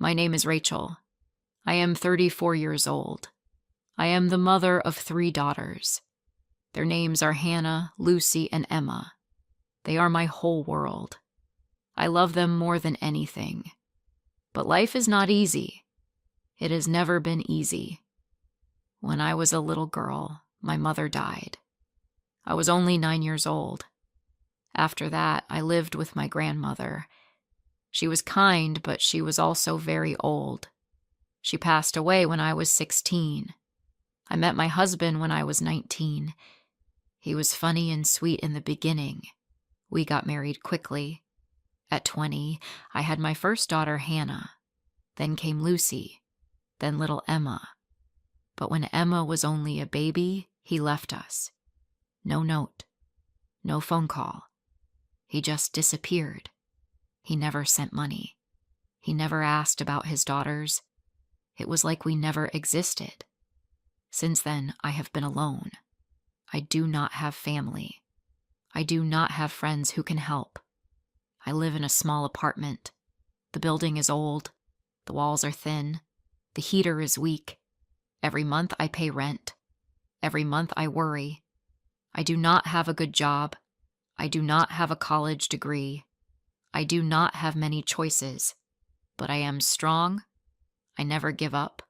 My name is Rachel. I am 34 years old. I am the mother of 3 daughters. Their names are Hannah, Lucy, and Emma. They are my whole world. I love them more than anything. But life is not easy. It has never been easy. When I was a little girl, my mother died. I was only 9 years old. After that, I lived with my grandmother. She was kind, but she was also very old. She passed away when I was 16. I met my husband when I was 19. He was funny and sweet in the beginning. We got married quickly. At 20, I had my first daughter, Hannah. Then came Lucy. Then little Emma. But when Emma was only a baby, he left us. No note. No phone call. He just disappeared. He never sent money. He never asked about his daughters. It was like we never existed. Since then, I have been alone. I do not have family. I do not have friends who can help. I live in a small apartment. The building is old. The walls are thin. The heater is weak. Every month I pay rent. Every month I worry. I do not have a good job. I do not have a college degree. I do not have many choices. But I am strong. I never give up.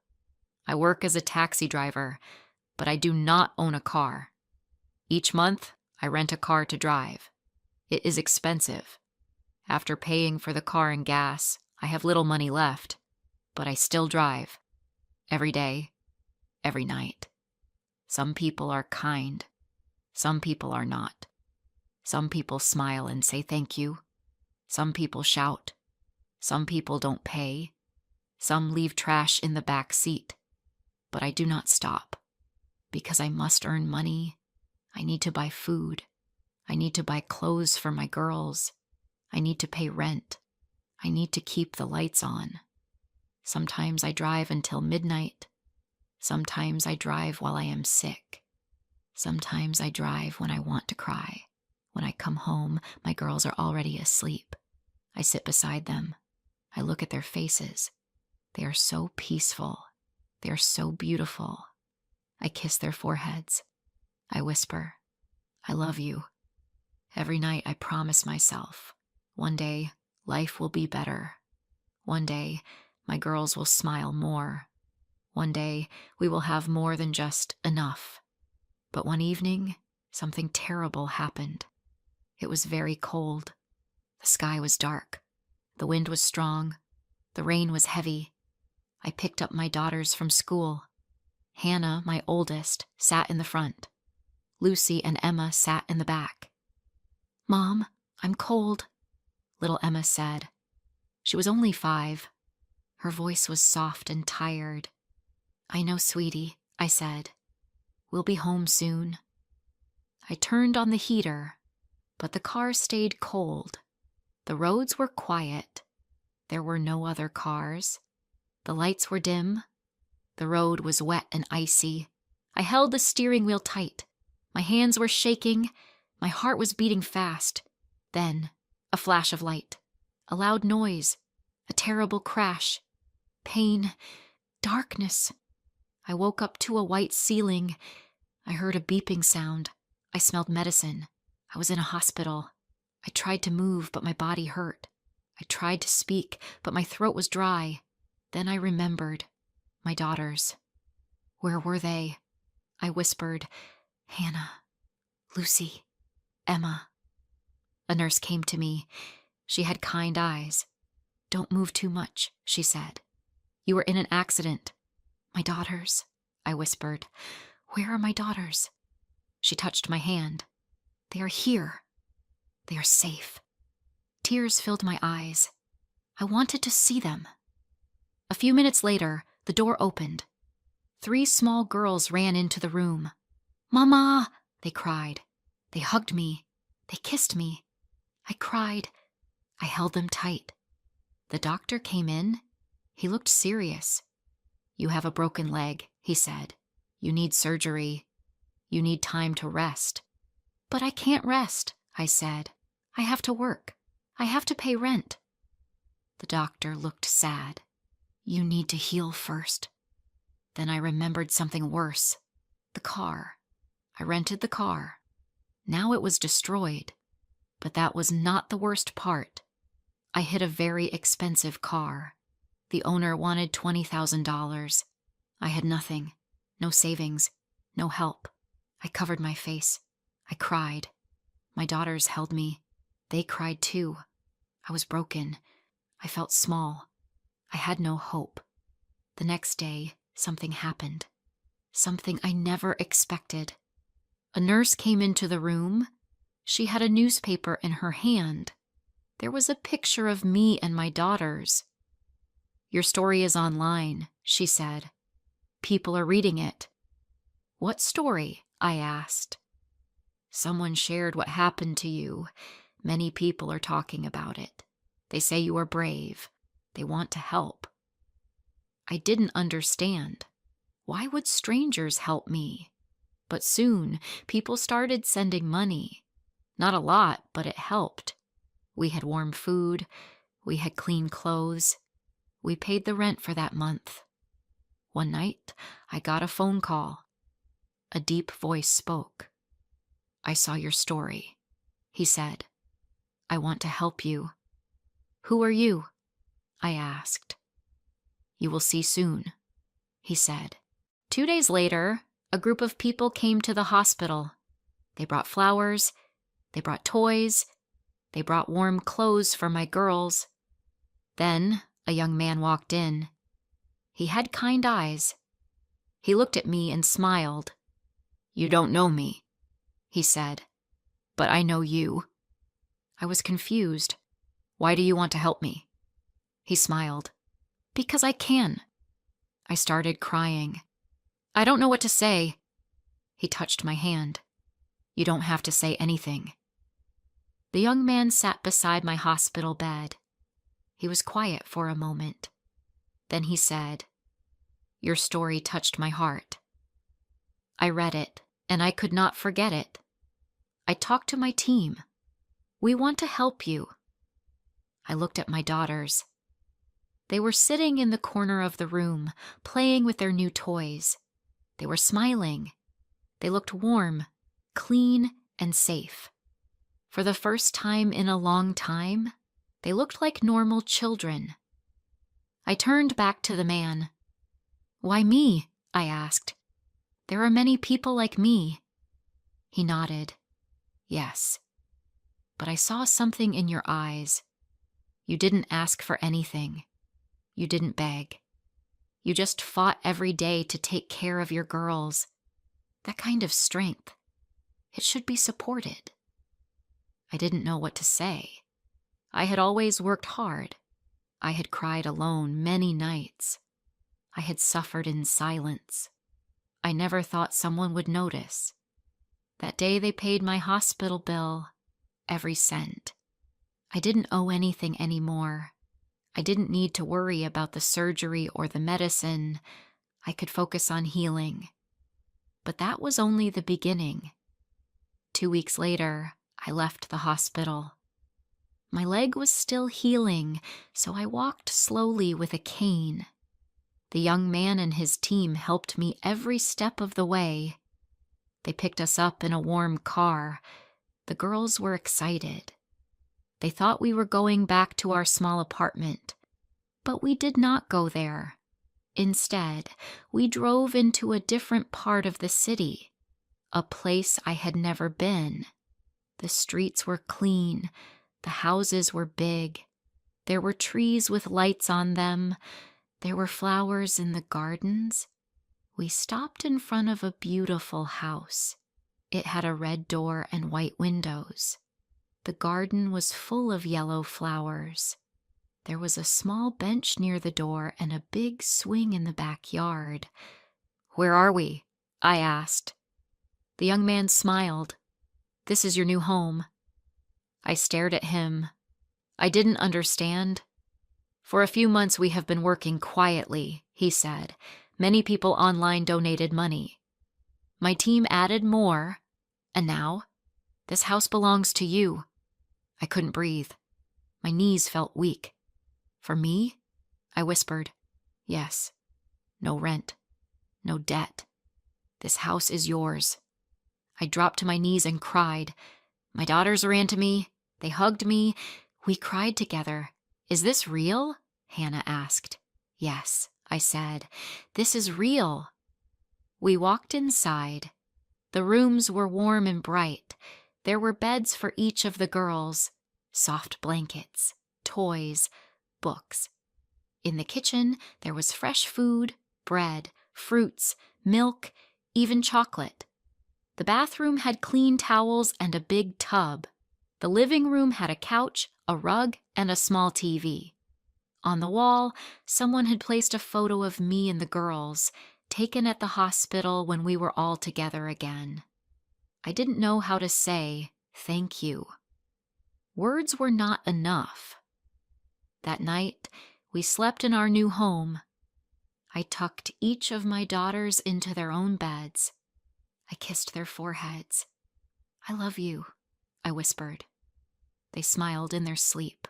I work as a taxi driver, but I do not own a car. Each month, I rent a car to drive. It is expensive. After paying for the car and gas, I have little money left, but I still drive. Every day, every night. Some people are kind. Some people are not. Some people smile and say thank you. Some people shout. Some people don't pay. Some leave trash in the back seat. But I do not stop, because I must earn money. I need to buy food. I need to buy clothes for my girls. I need to pay rent. I need to keep the lights on. Sometimes I drive until midnight. Sometimes I drive while I am sick. Sometimes I drive when I want to cry. When I come home, my girls are already asleep. I sit beside them. I look at their faces. They are so peaceful. They are so beautiful. I kiss their foreheads. I whisper, I love you. Every night I promise myself, one day life will be better. One day my girls will smile more. One day we will have more than just enough. But one evening, something terrible happened. It was very cold. The sky was dark. The wind was strong. The rain was heavy. I picked up my daughters from school. Hannah, my oldest, sat in the front. Lucy and Emma sat in the back. Mom, I'm cold, little Emma said. She was only 5. Her voice was soft and tired. I know, sweetie, I said. We'll be home soon. I turned on the heater, but the car stayed cold. The roads were quiet. There were no other cars. The lights were dim. The road was wet and icy. I held the steering wheel tight. My hands were shaking. My heart was beating fast. Then, a flash of light. A loud noise. A terrible crash. Pain. Darkness. I woke up to a white ceiling. I heard a beeping sound. I smelled medicine. I was in a hospital. I tried to move, but my body hurt. I tried to speak, but my throat was dry. Then I remembered. My daughters. Where were they? I whispered, Hannah, Lucy, Emma. A nurse came to me. She had kind eyes. Don't move too much, she said. You were in an accident. My daughters, I whispered. Where are my daughters? She touched my hand. They are here. They are safe. Tears filled my eyes. I wanted to see them. A few minutes later, the door opened. 3 small girls ran into the room. Mama, they cried. They hugged me. They kissed me. I cried. I held them tight. The doctor came in. He looked serious. You have a broken leg, he said. You need surgery. You need time to rest. But I can't rest, I said. I have to work. I have to pay rent. The doctor looked sad. You need to heal first. Then I remembered something worse. The car. I rented the car. Now it was destroyed. But that was not the worst part. I hit a very expensive car. The owner wanted $20,000. I had nothing. No savings. No help. I covered my face. I cried. My daughters held me. They cried too. I was broken. I felt small. I had no hope. The next day, something happened. Something I never expected. A nurse came into the room. She had a newspaper in her hand. There was a picture of me and my daughters. Your story is online, she said. People are reading it. What story? I asked. Someone shared what happened to you. Many people are talking about it. They say you are brave. They want to help. I didn't understand. Why would strangers help me? But soon, people started sending money. Not a lot, but it helped. We had warm food. We had clean clothes. We paid the rent for that month. One night, I got a phone call. A deep voice spoke. I saw your story, he said. I want to help you. Who are you? I asked. You will see soon, he said. 2 days later, a group of people came to the hospital. They brought flowers. They brought toys. They brought warm clothes for my girls. Then a young man walked in. He had kind eyes. He looked at me and smiled. You don't know me, he said, but I know you. I was confused. Why do you want to help me? He smiled. Because I can. I started crying. I don't know what to say. He touched my hand. You don't have to say anything. The young man sat beside my hospital bed. He was quiet for a moment. Then he said, Your story touched my heart. I read it, and I could not forget it. I talked to my team. We want to help you. I looked at my daughters. They were sitting in the corner of the room, playing with their new toys. They were smiling. They looked warm, clean, and safe. For the first time in a long time, they looked like normal children. I turned back to the man. Why me? I asked. There are many people like me. He nodded. Yes. But I saw something in your eyes. You didn't ask for anything. You didn't beg. You just fought every day to take care of your girls. That kind of strength. It should be supported. I didn't know what to say. I had always worked hard. I had cried alone many nights. I had suffered in silence. I never thought someone would notice. That day they paid my hospital bill, every cent. I didn't owe anything anymore. I didn't need to worry about the surgery or the medicine. I could focus on healing. But that was only the beginning. 2 weeks later, I left the hospital. My leg was still healing, so I walked slowly with a cane. The young man and his team helped me every step of the way. They picked us up in a warm car. The girls were excited. They thought we were going back to our small apartment. But we did not go there. Instead, we drove into a different part of the city, a place I had never been. The streets were clean. The houses were big. There were trees with lights on them. There were flowers in the gardens. We stopped in front of a beautiful house. It had a red door and white windows. The garden was full of yellow flowers. There was a small bench near the door and a big swing in the backyard. Where are we? I asked. The young man smiled. This is your new home. I stared at him. I didn't understand. For a few months we have been working quietly, he said. Many people online donated money. My team added more, and now this house belongs to you. I couldn't breathe. My knees felt weak. For me? I whispered. Yes. No rent. No debt. This house is yours. I dropped to my knees and cried. My daughters ran to me. They hugged me. We cried together. Is this real? Hannah asked. Yes, I said. This is real. We walked inside. The rooms were warm and bright. There were beds for each of the girls, soft blankets, toys, books. In the kitchen, there was fresh food, bread, fruits, milk, even chocolate. The bathroom had clean towels and a big tub. The living room had a couch, a rug, and a small TV. On the wall, someone had placed a photo of me and the girls, taken at the hospital when we were all together again. I didn't know how to say thank you. Words were not enough. That night, we slept in our new home. I tucked each of my daughters into their own beds. I kissed their foreheads. I love you, I whispered. They smiled in their sleep.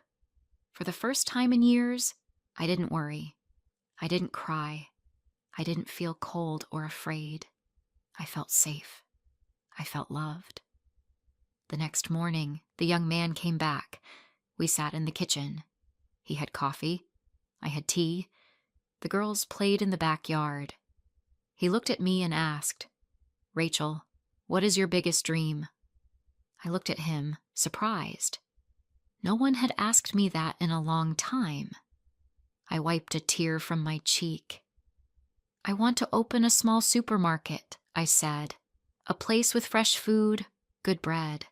For the first time in years, I didn't worry. I didn't cry. I didn't feel cold or afraid. I felt safe. I felt loved. The next morning, the young man came back. We sat in the kitchen. He had coffee. I had tea. The girls played in the backyard. He looked at me and asked, Rachel, what is your biggest dream? I looked at him, surprised. No one had asked me that in a long time. I wiped a tear from my cheek. I want to open a small supermarket, I said. A place with fresh food, good bread.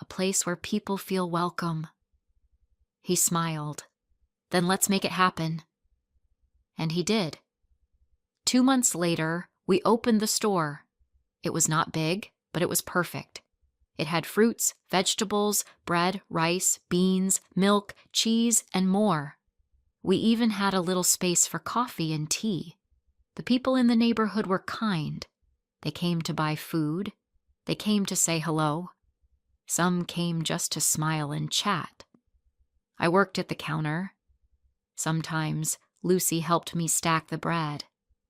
A place where people feel welcome. He smiled. Then let's make it happen. And he did. 2 months later, we opened the store. It was not big, but it was perfect. It had fruits, vegetables, bread, rice, beans, milk, cheese, and more. We even had a little space for coffee and tea. The people in the neighborhood were kind. They came to buy food. They came to say hello. Some came just to smile and chat. I worked at the counter. Sometimes Lucy helped me stack the bread.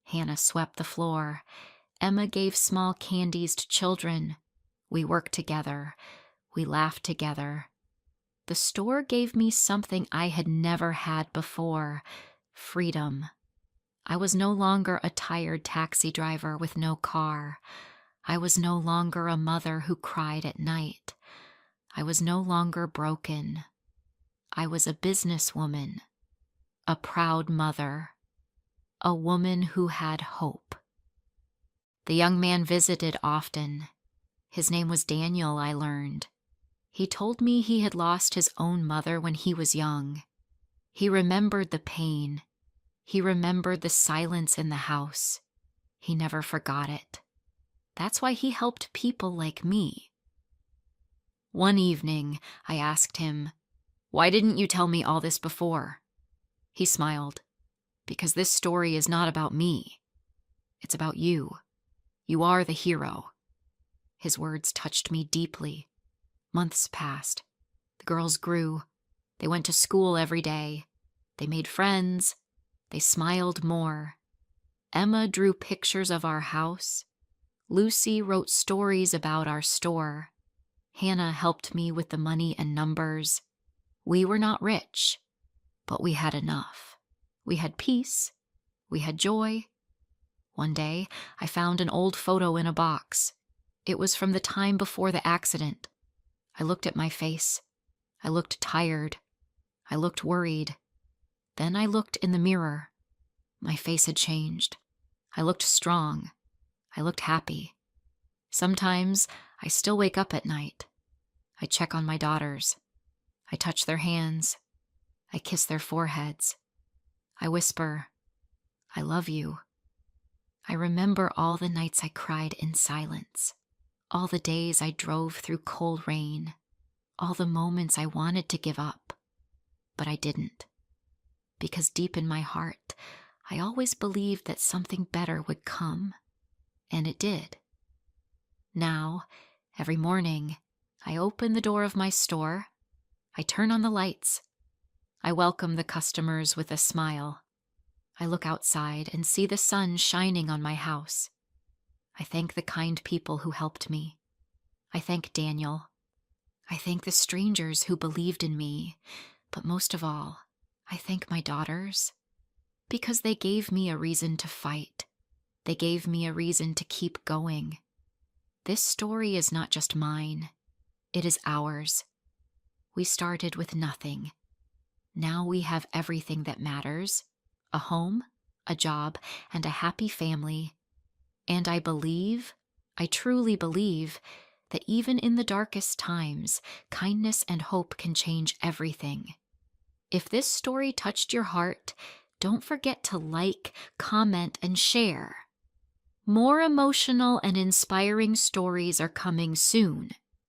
Hannah swept the floor. Emma gave small candies to children. We worked together. We laughed together. The store gave me something I had never had before, freedom. I was no longer a tired taxi driver with no car. I was no longer a mother who cried at night. I was no longer broken. I was a businesswoman, a proud mother, a woman who had hope. The young man visited often. His name was Daniel, I learned. He told me he had lost his own mother when he was young. He remembered the pain. He remembered the silence in the house. He never forgot it. That's why he helped people like me. One evening, I asked him, "Why didn't you tell me all this before?" He smiled. "Because this story is not about me. It's about you. You are the hero." His words touched me deeply. Months passed. The girls grew. They went to school every day. They made friends. They smiled more. Emma drew pictures of our house. Lucy wrote stories about our store. Hannah helped me with the money and numbers. We were not rich, but we had enough. We had peace. We had joy. One day, I found an old photo in a box. It was from the time before the accident. I looked at my face. I looked tired. I looked worried. Then I looked in the mirror. My face had changed. I looked strong. I looked happy. Sometimes I still wake up at night. I check on my daughters. I touch their hands. I kiss their foreheads. I whisper, "I love you." I remember all the nights I cried in silence, all the days I drove through cold rain, all the moments I wanted to give up, but I didn't. Because deep in my heart, I always believed that something better would come, and it did. Now, every morning, I open the door of my store. I turn on the lights. I welcome the customers with a smile. I look outside and see the sun shining on my house. I thank the kind people who helped me. I thank Daniel. I thank the strangers who believed in me. But most of all, I thank my daughters, because they gave me a reason to fight. They gave me a reason to keep going. This story is not just mine. It is ours. We started with nothing. Now we have everything that matters: a home, a job, and a happy family. And I truly believe, that even in the darkest times, kindness and hope can change everything. If this story touched your heart, don't forget to like, comment, and share. More emotional and inspiring stories are coming soon.